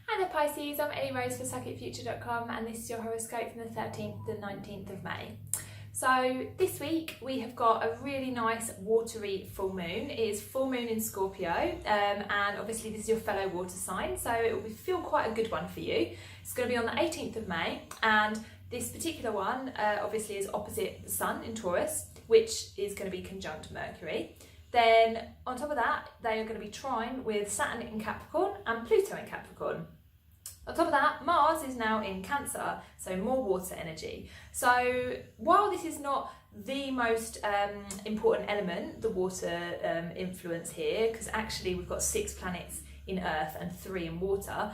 Hi there Pisces, I'm Ellie Rose for PsychicFuture.com and this is your horoscope from the 13th to the 19th of May. So this week we have got a really nice watery full moon. It is full moon in Scorpio and obviously this is your fellow water sign, so it will feel quite a good one for you. It's going to be on the 18th of May and this particular one obviously is opposite the Sun in Taurus, which is going to be conjunct Mercury. Then on top of that, they are going to be trine with Saturn in Capricorn and Pluto in Capricorn. On top of that, Mars is now in Cancer, so more water energy. So while this is not the most important element, the water influence here, because actually we've got 6 planets in Earth and 3 in water,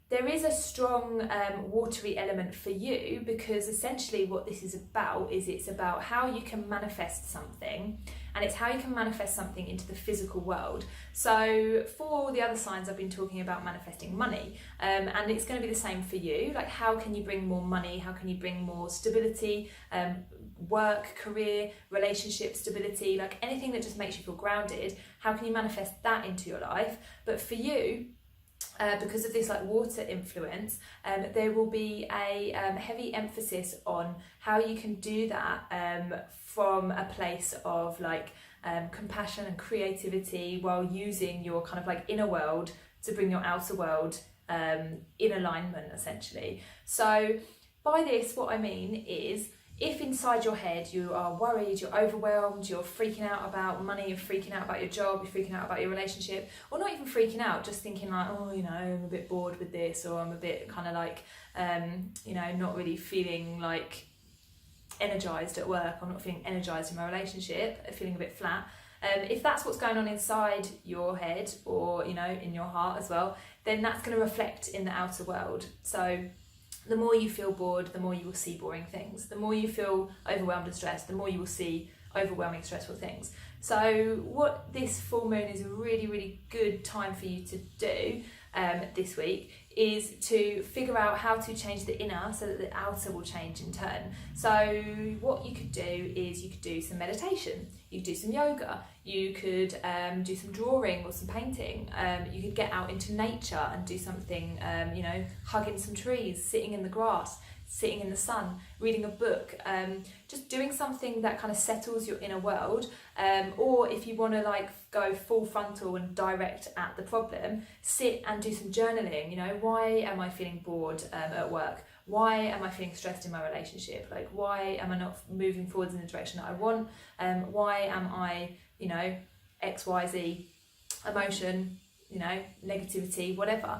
there is a strong watery element for you, because essentially what this is about is it's about how you can manifest something, and it's how you can manifest something into the physical world. So for the other signs, I've been talking about manifesting money, and it's going to be the same for you. Like, how can you bring more money? How can you bring more stability, work, career, relationship stability, like anything that just makes you feel grounded? How can you manifest that into your life? But for you, because of this like water influence, there will be a heavy emphasis on how you can do that from a place of like compassion and creativity, while using your kind of like inner world to bring your outer world in alignment, essentially. So by this, what I mean is, if inside your head you are worried, you're overwhelmed, you're freaking out about money, you're freaking out about your job, you're freaking out about your relationship, or not even freaking out, just thinking like, oh, you know, I'm a bit bored with this, or I'm a bit kind of like, you know, not really feeling like energized at work, I'm not feeling energized in my relationship, feeling a bit flat. If that's what's going on inside your head, or, you know, in your heart as well, then that's going to reflect in the outer world. So the more you feel bored, the more you will see boring things. The more you feel overwhelmed and stressed, the more you will see overwhelming, stressful things. So what this full moon is a really, really good time for you to do this week is to figure out how to change the inner so that the outer will change in turn. So what you could do is you could do some meditation, you could do some yoga, you could do some drawing or some painting, you could get out into nature and do something, you know, hugging some trees, sitting in the grass, sitting in the sun, reading a book, just doing something that kind of settles your inner world. Or if you want to like go full frontal and direct at the problem, sit and do some journaling. You know, why am I feeling bored at work? Why am I feeling stressed in my relationship? Like, why am I not moving forwards in the direction that I want? Why am I, you know, XYZ emotion, you know, negativity, whatever.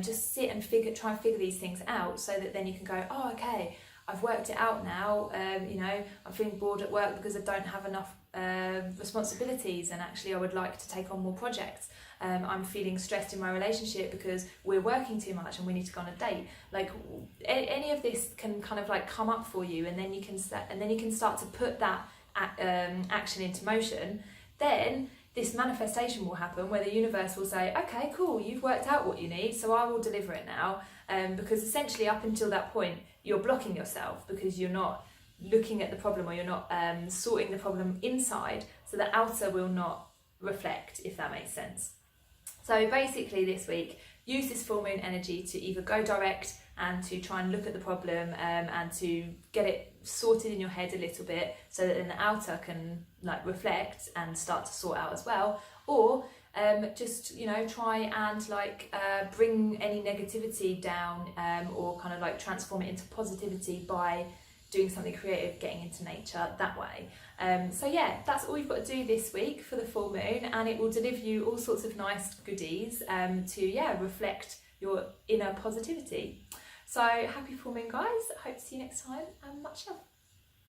Just sit and try and figure these things out, so that then you can go, oh, okay, I've worked it out now. You know, I'm feeling bored at work because I don't have enough responsibilities, and actually I would like to take on more projects. I'm feeling stressed in my relationship because we're working too much and we need to go on a date. Like any of this can kind of like come up for you, and then you can start to put that action into motion. Then this manifestation will happen, where the universe will say, okay, cool, you've worked out what you need, so I will deliver it now. Because essentially up until that point, you're blocking yourself because you're not looking at the problem, or you're not sorting the problem inside, so the outer will not reflect, if that makes sense. So basically this week, use this full moon energy to either go direct and to try and look at the problem and to get it sorted in your head a little bit, so that then the outer can like reflect and start to sort out as well. Or just, you know, try and like bring any negativity down, or kind of like transform it into positivity by doing something creative, getting into nature that way. So yeah, that's all you've got to do this week for the full moon, and it will deliver you all sorts of nice goodies to reflect your inner positivity. So happy full moon, guys. I hope to see you next time, and much love.